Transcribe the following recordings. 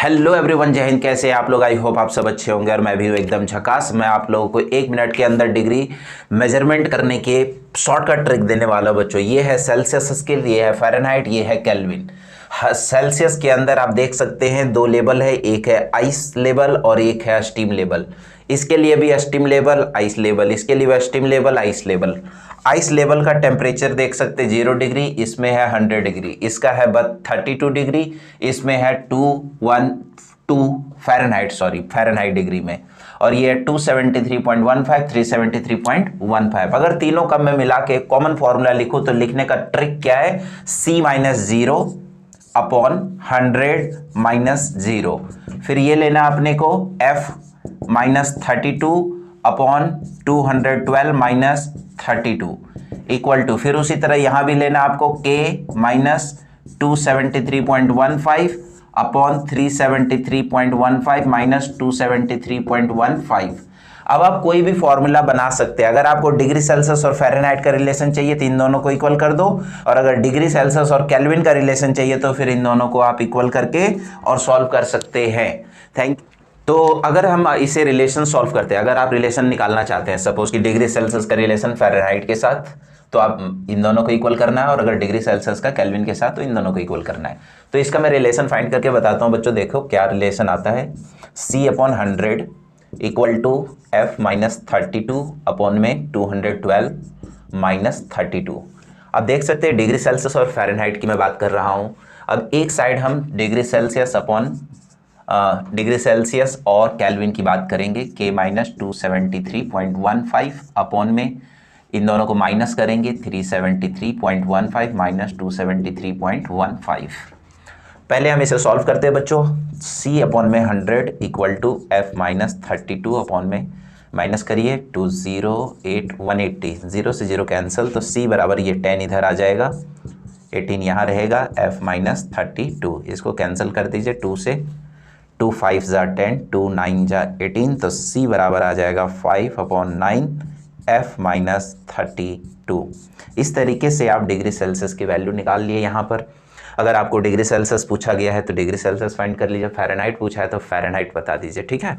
Hello everyone, जय हिंद। कैसे हैं आप लोग? आई होप आप सब अच्छे होंगे और मैं भी हूँ एकदम झकास। मैं आप लोगों को 1 मिनट के अंदर डिग्री मेजरमेंट करने के शॉर्टकट ट्रिक देने वाला हूं बच्चों। ये है सेल्सियस स्केल, ये है फ़ारेनहाइट, ये है केल्विन। सेल्सियस के अंदर आप देख सकते हैं 2 लेवल है, एक है आइस लेवल और एक है स्टीम लेवल। इसके लिए भी स्टीम लेवल, आइस लेवल, इसके लिए steam level, ice level. Ice level का टेम्परेचर देख सकते हैं 0 डिग्री, इसमें है 100 डिग्री, इसका है 32 डिग्री, इसमें है 212 फ़ारेनहाइट डिग्री में, और ये है 273.15, 373.15। अगर तीनों का मैं मिला के कॉमन फॉर्मूला लिखूं तो लिखने का ट्रिक क्या है? C-0 upon 100 minus 0। फिर ये लेना अपने को F-32 upon 212 minus 32 equal to, फिर उसी तरह यहां भी लेना आपको K माइनस 273.15 अपॉन 373.15 माइनस 273.15। अब आप कोई भी फॉर्मूला बना सकते हैं। अगर आपको डिग्री सेल्सियस और फ़ारेनहाइट का रिलेशन चाहिए तो इन दोनों को इक्वल कर दो, और अगर डिग्री सेल्सियस और केल्विन का रिलेशन चाहिए तो फिर इन दोनों को आप इक्वल करके और सॉल्व कर सकते हैं। Thank you. तो अगर हम इसे रिलेशन सॉल्व करते हैं, अगर आप रिलेशन निकालना चाहते हैं, सपोज कि डिग्री सेल्सियस का रिलेशन फ़ारेनहाइट के साथ, तो आप इन दोनों को इक्वल करना है, और अगर डिग्री सेल्सियस का केल्विन के साथ तो इन दोनों को इक्वल करना है। तो इसका मैं रिलेशन फाइंड करके बताता हूँ बच्चों। देखो क्या रिलेशन आता है। C/100 equal to F-32 upon में 212 माइनस 32। अब देख सकते हैं डिग्री सेल्सियस और फ़ारेनहाइट की मैं बात कर रहा हूँ। अब एक साइड हम डिग्री सेल्सियस और केल्विन की बात करेंगे। K माइनस 273.15 अपॉन में इन दोनों को माइनस करेंगे 373.15 माइनस 273.15। पहले हम इसे सॉल्व करते हैं बच्चों। C अपॉन में 100 इक्वल टू F-32 अपॉन में माइनस करिए 208 180, 0 से 0 कैंसिल, तो C बराबर ये 10 इधर आ जाएगा, 18 यहाँ रहेगा, F-32 इसको कैंसिल कर दीजिए, 2 से 2 5 जा 10, 2 9 जा 18, तो C बराबर आ जाएगा 5/9 F-32। इस तरीके से आप डिग्री सेल्सियस की वैल्यू निकाल लिए। यहाँ पर अगर आपको डिग्री सेल्सियस पूछा गया है तो डिग्री सेल्सियस फाइंड कर लीजिए, फ़ारेनहाइट पूछा है तो फ़ारेनहाइट बता दीजिए, ठीक है।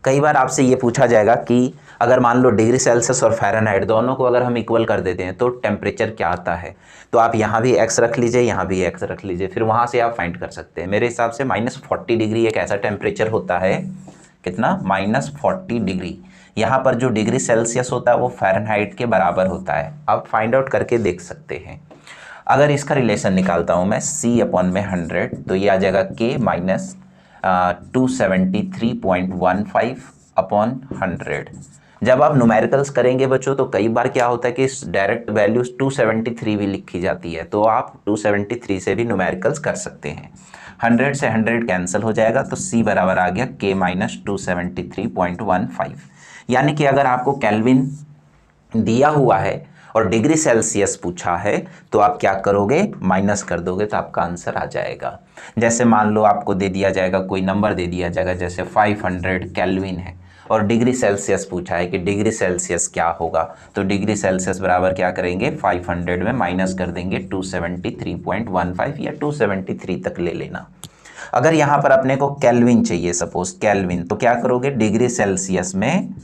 कई बार आपसे ये पूछा जाएगा कि अगर मान लो डिग्री सेल्सियस और फ़ारेनहाइट दोनों को अगर हम इक्वल कर देते हैं तो टेम्परेचर क्या आता है। तो आप यहाँ भी x रख लीजिए, यहाँ भी x रख लीजिए, फिर वहाँ से आप फाइंड कर सकते हैं। मेरे हिसाब से -40 डिग्री एक ऐसा टेम्परेचर होता है, कितना? -40 डिग्री। यहाँ पर जो डिग्री सेल्सियस होता है वो फ़ारेनहाइट के बराबर होता है। आप फाइंड आउट करके देख सकते हैं। अगर इसका रिलेशन निकालता हूँ मैं C अपॉन में 100, तो ये आ जाएगा K माइनस 273.15 अपॉन 100। जब आप न्यूमेरिकल्स करेंगे बच्चों तो कई बार क्या होता है कि डायरेक्ट वैल्यूज 273 भी लिखी जाती है, तो आप 273 से भी न्यूमेरिकल्स कर सकते हैं। 100 से 100 कैंसिल हो जाएगा, तो C बराबर आ गया K माइनस 273.15। यानी कि अगर आपको केल्विन दिया हुआ है और डिग्री सेल्सियस पूछा है तो आप क्या करोगे? माइनस कर दोगे तो आपका आंसर आ जाएगा। जैसे मान लो आपको दे दिया जाएगा, कोई नंबर दे दिया जाएगा, जैसे 500 केल्विन है और डिग्री सेल्सियस पूछा है कि डिग्री सेल्सियस क्या होगा, तो डिग्री सेल्सियस बराबर क्या करेंगे? 500 में माइनस कर देंगे 273.15 या 273 तक ले लेना। अगर यहाँ पर अपने को केल्विन चाहिए, सपोज केल्विन, तो क्या करोगे? डिग्री सेल्सियस में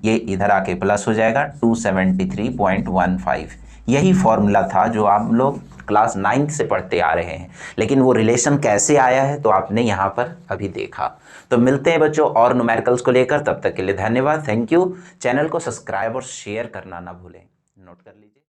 ये इधर आके प्लस हो जाएगा 273.15। यही फॉर्मूला था जो आप लोग क्लास 9 से पढ़ते आ रहे हैं, लेकिन वो रिलेशन कैसे आया है तो आपने यहाँ पर अभी देखा। तो मिलते हैं बच्चों और न्यूमेरिकल्स को लेकर, तब तक के लिए धन्यवाद, थैंक यू। चैनल को सब्सक्राइब और शेयर करना ना भूलें, नोट कर लीजिए।